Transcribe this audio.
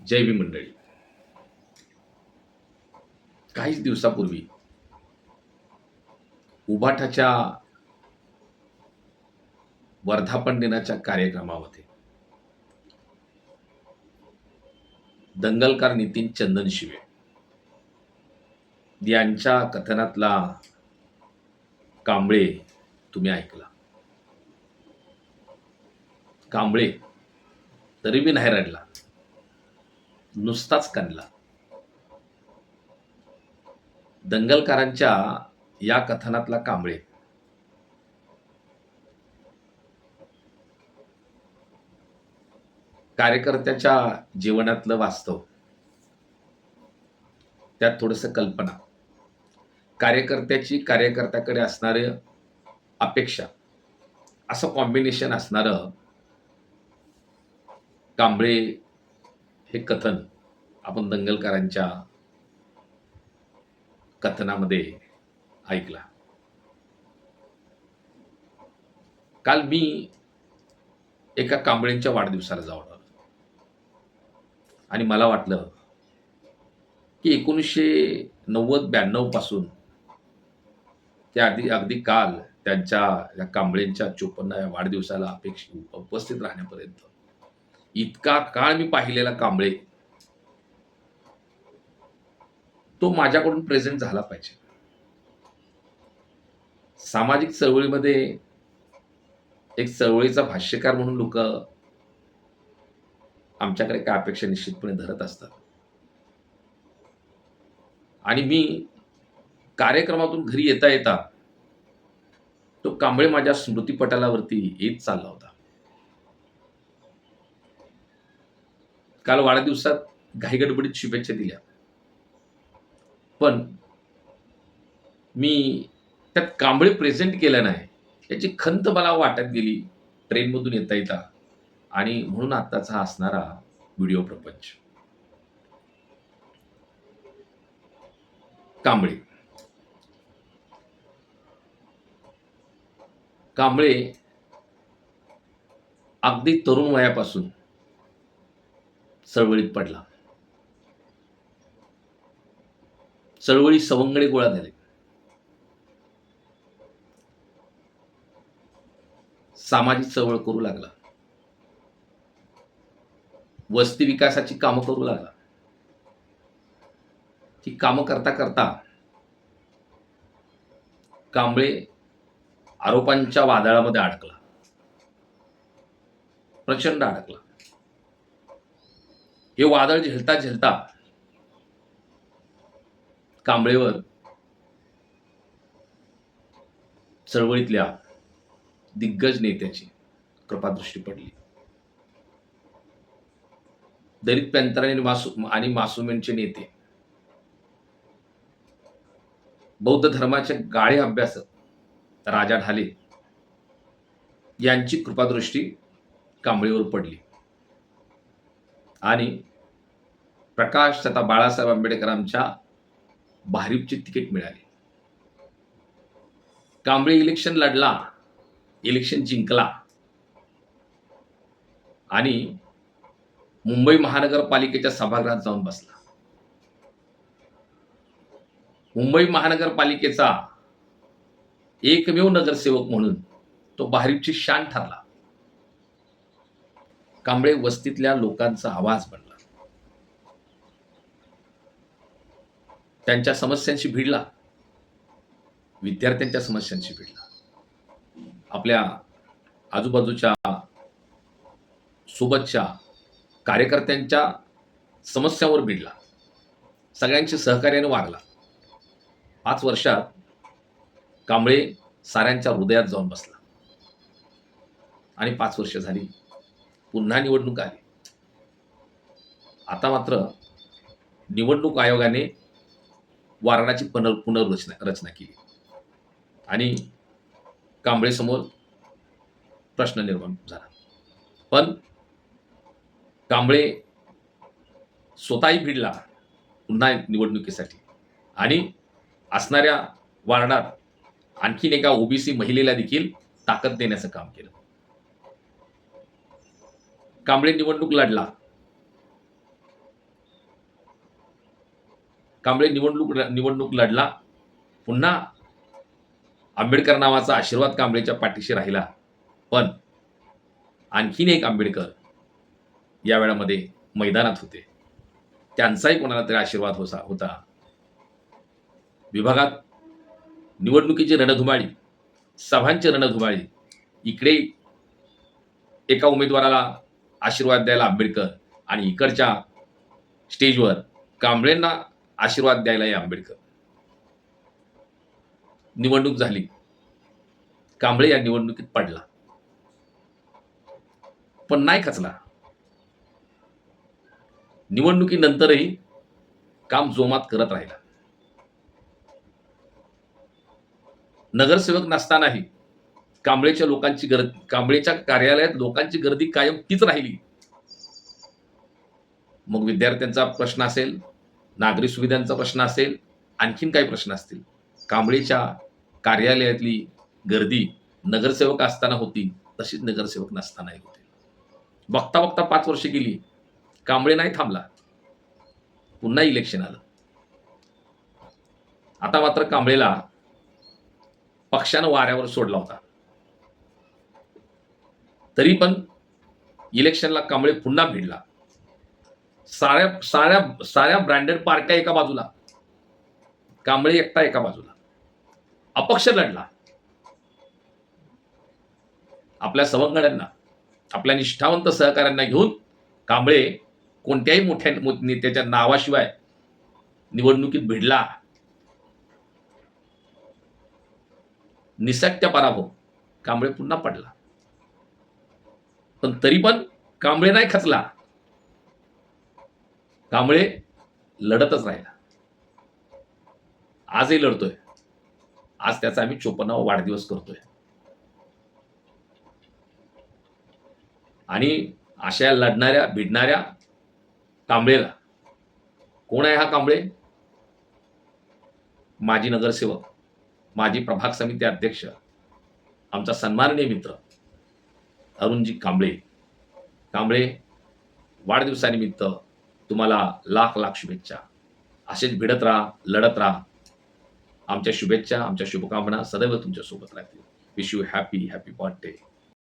जय भीम मंडळी. काहीच दिवसापूर्वी उबाठाच्या वर्धापन दिनाच्या कार्यक्रमामध्ये दंगलकार नितीन चंदनशिवे यांच्या कथनातला कांबळे तुम्ही ऐकला. कांबळे तरी बी नाही रडला, नुसताच कणला. दंगलकारांच्या या कथनातला कांबळे कार्यकर्त्याच्या जीवनातलं वास्तव, त्यात थोडंसं कल्पना, कार्यकर्त्याची कार्यकर्त्याकडे असणारे अपेक्षा, असं कॉम्बिनेशन असणारं कांबळे हे कथन आपण दंगलकारांच्या कथनामध्ये ऐकला. काल मी एका कांबळेंच्या वाढदिवसाला जाऊन आलो आणि मला वाटलं की 1990-92 पासून ते अगदी काल त्यांच्या या कांबळेंच्या 54व्या वाढदिवसाला उपस्थित राहण्यापर्यंत इतका काळ मी पाहिलेला कांबळे तो माझ्याकडून प्रेझेंट झाला पाहिजे. सामाजिक चळवळीमध्ये एक चळवळीचा भाष्यकार म्हणून लोक आमच्याकडे काय अपेक्षा निश्चितपणे धरत असतात आणि मी कार्यक्रमातून घरी येता येता तो कांबळे माझ्या स्मृतीपटलावरती येत चालला होता. काल वाढदिवसात घाईगडबडीत शुभेच्छा दिल्या, पण मी त्यात कांबळे प्रेझेंट केलं नाही याची खंत मला वाटत गेली ट्रेनमधून येता येता, आणि म्हणून आत्ताचा हा असणारा व्हिडिओ प्रपंच. कांबळे कांबळे अगदी तरुण वयापासून चळवळीत पडला. चळवळी सवंगडे गोळा झाले. सामाजिक चळवळ करू लागला. वस्ती विकासाची कामं करू लागला. ती कामं करता करता कांबळे आरोपांच्या वादळामध्ये अडकला, प्रचंड अडकला. हे वादळ झेलता झेलता कांबळेवर चळवळीतल्या दिग्गज नेत्याची कृपादृष्टी पडली. दलित पॅंथर आणि मासूमेंचे नेते, बौद्ध धर्माचे गाढे अभ्यासक राजा ढाले यांची कृपादृष्टी कांबळेवर पडली आणि प्रकाश तथा बाळासाहेब आंबेडकरांच्या भारिपची तिकीट मिळाली. कांबळे इलेक्शन लढला, इलेक्शन जिंकला आणि मुंबई महानगरपालिकेच्या सभागृहात जाऊन बसला. मुंबई महानगरपालिकेचा एकमेव नगरसेवक म्हणून तो भारिपची शान ठरला. कांबळे वस्तीतल्या लोकांचा आवाज बनला. त्यांच्या समस्यांशी भिडला, विद्यार्थ्यांच्या समस्यांशी भिडला, आपल्या आजूबाजूच्या सोबतच्या कार्यकर्त्यांच्या समस्यांवर भिडला, सगळ्यांशी सहकार्याने वागला. 5 वर्षात कांबळे साऱ्यांच्या हृदयात जाऊन बसला आणि 5 वर्ष झाली, पुन्हा निवडणूक आली. आता मात्र निवडणूक आयोगाने वारणाची पुनर्रचना केली आणि कांबळेसमोर प्रश्न निर्माण झाला. पण कांबळे स्वतःही भिडला पुन्हा निवडणुकीसाठी आणि असणाऱ्या वार्डात आणखीन एका ओबीसी महिलेला देखील ताकद देण्याचं काम केलं. कांबळे निवडणूक लढला. कांबळे निवडणूक लढला. पुन्हा आंबेडकर नावाचा आशीर्वाद कांबळेच्या पाठीशी राहिला. पण आणखीन एक आंबेडकर या वेळामध्ये मैदानात होते. त्यांचाही कोणाला तरी आशीर्वाद होता. विभागात निवडणुकीची रणधुमाळी, सभांची रणधुमाळी. इकडे एका उमेदवाराला आशीर्वाद द्यायला आंबेडकर आणि इकडच्या स्टेजवर कांबळेंना आशीर्वाद द्यायला हे आंबेडकर. निवडणूक झाली. कांबळे या निवडणुकीत पडला, पण नाही खचला. निवडणुकीनंतरही काम जोमात करत राहिला. नगरसेवक नसतानाही कांबळेच्या कार्यालयात लोकांची गर्दी कायम तीच राहिली. मग विद्यार्थ्यांचा प्रश्न असेल, नागरी सुविधांचा प्रश्न असेल, आणखीन काही प्रश्न असतील, कांबळेच्या कार्यालयातली गर्दी नगरसेवक असताना होती तशीच नगरसेवक नसतानाही होती. बघता बघता 5 वर्ष गेली. कांबळे नाही थांबला. पुन्हा इलेक्शन आलं. आता मात्र कांबळेला पक्षानं वाऱ्यावर सोडला होता. तरी पण इलेक्शनला कांबळे पुन्हा भिडला. साऱ्या ब्रँडेड पार्ट्या एका बाजूला, कांबळे एकटा एका बाजूला. अपक्ष लढला. आपल्या सवंगड्यांना, आपल्या निष्ठावंत सहकाऱ्यांना घेऊन कांबळे कोणत्याही मोठ्या नेत्याच्या नावाशिवाय निवडणुकीत भिडला. निसटत्या पराभव. कांबळे पुन्हा पडला. पण तरी पण कांबळे नाही खचला. कांबळे लढतच राहिला. आजही लढतोय. आज त्याचा आम्ही 54वा वाढदिवस करतोय. आणि अशा लढणाऱ्या भिडणाऱ्या कांबळेला, कोण आहे हा कांबळे? माजी नगरसेवक, माजी प्रभाग समिती अध्यक्ष, आमचा सन्माननीय मित्र अरुणजी कांबळे. कांबळे, वाढदिवसानिमित्त तुम्हाला लाख लाख शुभेच्छा. असेच भिडत राहा, लढत राहा. आमच्या शुभेच्छा, आमच्या शुभकामना सदैव तुमच्या सोबत राहतील. Wish you happy birthday.